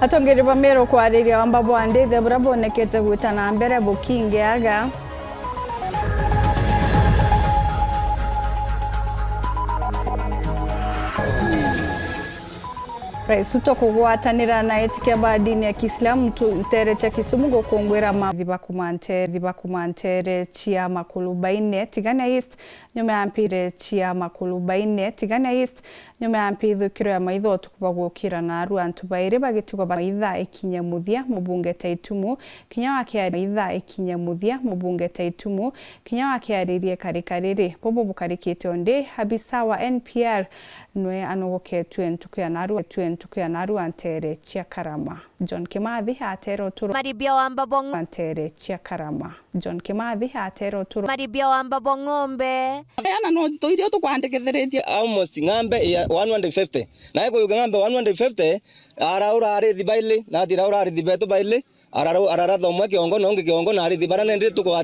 Atongeri bamero kwariria wamba bwandithe bura bonekete gwitana mbere bukingiaga Rais Ruto kugwatanira na etike ba dini ya Kiislamu ntere cha Kisumu gukungwira thibakumantere chia makulu baine Tigania East nyuma ya mpire chia makulu baine Tigania East nyuma ya mpithukiro ya maitho tukubagukira na aru antu baire bagitugo maitha ikinya muthia mubunge Taitumu kinya wake aririe karikariri bobo bukarikite onde habisawa NPR nwe anogoketwe ntuku ya naru antere chia Karama John Kimathi atero turo maribia wamba bongo antere chia Karama John Kimathi atero turo maribia wamba bongombe ana no toirio tukwandeketheretie almost ngambe ya 150 na iko ngambe 150 araura ari thibaile na tiraura ari thibeto baile arara thomwe kiongo nonge kiongo na ari thibara nende tukwaria